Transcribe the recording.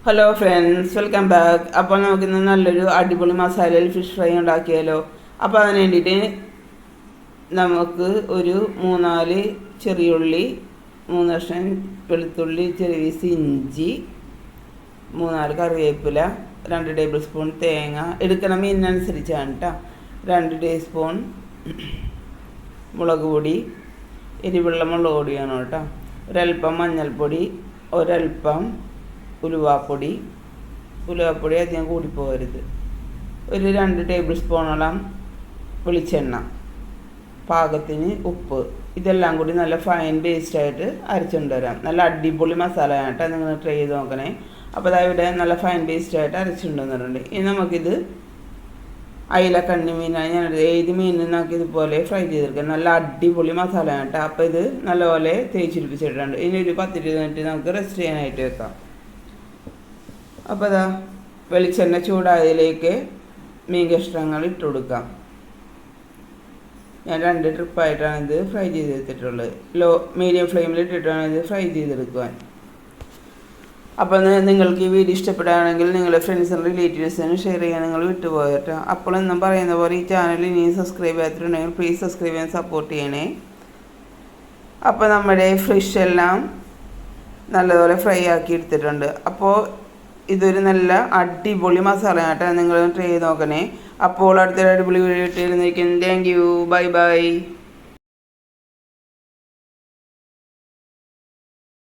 Hello friends, welcome back. അപ്പോൾ നമുക്കിന്ന് നല്ലൊരു അടിപൊളി മസാലയിൽ ഫിഷ് ഫ്രൈ ഉണ്ടാക്കിയാലോ. അപ്പോൾ അതിന് വേണ്ടിയിട്ട് നമുക്ക് ഒരു 3-4 ചെറിയുള്ളി, 3 കഷ്ണം വെളുത്തുള്ളി, ചെറിയ പീസ് ഇഞ്ചി, 3-4 കറിവേപ്പില, 2 ടേബിൾ സ്പൂൺ തേങ്ങ എടുക്കണ മീനിനനുസരിച്ചാണ് കേട്ടോ. 2 ടീസ്പൂൺ മുളക് പൊടി, എരിവുള്ള മുളക് പൊടിയാണ് കേട്ടോ. ഒരൽപ്പം മഞ്ഞൾപ്പൊടി, ഒരൽപ്പം ഉലുവാപ്പൊടി അധികം കൂടിപ്പോകരുത്. ഒരു 2 ടേബിൾ സ്പൂണോളം വെളിച്ചെണ്ണ, പാകത്തിന് ഉപ്പ്. ഇതെല്ലാം കൂടി നല്ല ഫൈൻ പേസ്റ്റായിട്ട് അരച്ചുകൊണ്ട് വരാം. നല്ല അടിപൊളി മസാല ആയിട്ട് നിങ്ങൾ ട്രൈ ചെയ്ത് നോക്കണേ. അപ്പോൾ ഇവിടെ നല്ല ഫൈൻ പേസ്റ്റായിട്ട് അരച്ചുകൊണ്ട് വന്നിട്ടുണ്ട്. ഇനി നമുക്കിത് അയില കണ്ണി മീനാണ് ഞാൻ ഏത് മീനും നമുക്ക് ഇതുപോലെ ഫ്രൈ ചെയ്തെടുക്കാം. നല്ല അടിപൊളി മസാല ആയിട്ട്. അപ്പോൾ ഇത് നല്ലപോലെ തേച്ചിരിപ്പിച്ചിട്ടുണ്ട്. ഇനി ഒരു 10-20 മിനിറ്റ് നമുക്ക് റെസ്റ്റ് ചെയ്യാനായിട്ട് വെക്കാം. അപ്പോൾ അതാ വെളിച്ചെണ്ണ ചൂടായതിലേക്ക് മീൻ കഷ്ണങ്ങൾ ഇട്ട് കൊടുക്കാം. ഞാൻ 2 ട്രിപ്പായിട്ടാണ് ഇത് ഫ്രൈ ചെയ്തെടുത്തിട്ടുള്ളത്. മീഡിയം ഫ്ലെയിമിൽ ഇട്ടിട്ടാണ് ഇത് ഫ്രൈ ചെയ്തെടുക്കുവാൻ. അപ്പോൾ നിങ്ങൾക്ക് ഈ വീഡിയോ ഇഷ്ടപ്പെടുകയാണെങ്കിൽ നിങ്ങളുടെ ഫ്രണ്ട്സിനും റിലേറ്റീവ്സിനും ഷെയർ ചെയ്യാൻ നിങ്ങൾ വിട്ടുപോയിട്ട്. അപ്പോൾ എന്നും പറയുന്ന പോലെ ഈ ചാനൽ ഇനിയും സബ്സ്ക്രൈബ് ചെയ്യാത്തിട്ടുണ്ടെങ്കിൽ പ്ലീസ് സബ്സ്ക്രൈബ് ചെയ്യാൻ സപ്പോർട്ട് ചെയ്യണേ. അപ്പോൾ നമ്മുടെ ഫിഷ് എല്ലാം നല്ലപോലെ ഫ്രൈ ആക്കി എടുത്തിട്ടുണ്ട്. അപ്പോൾ ഇതൊരു നല്ല അടിപൊളി മസാല ആയിട്ട് നിങ്ങൾ ട്രൈ ചെയ്ത് നോക്കണേ. അപ്പോൾ അടുത്തൊരു അടിപൊളി വീഡിയോ ഇട്ടിരുന്നിരിക്കുന്നു. Thank you, bye by.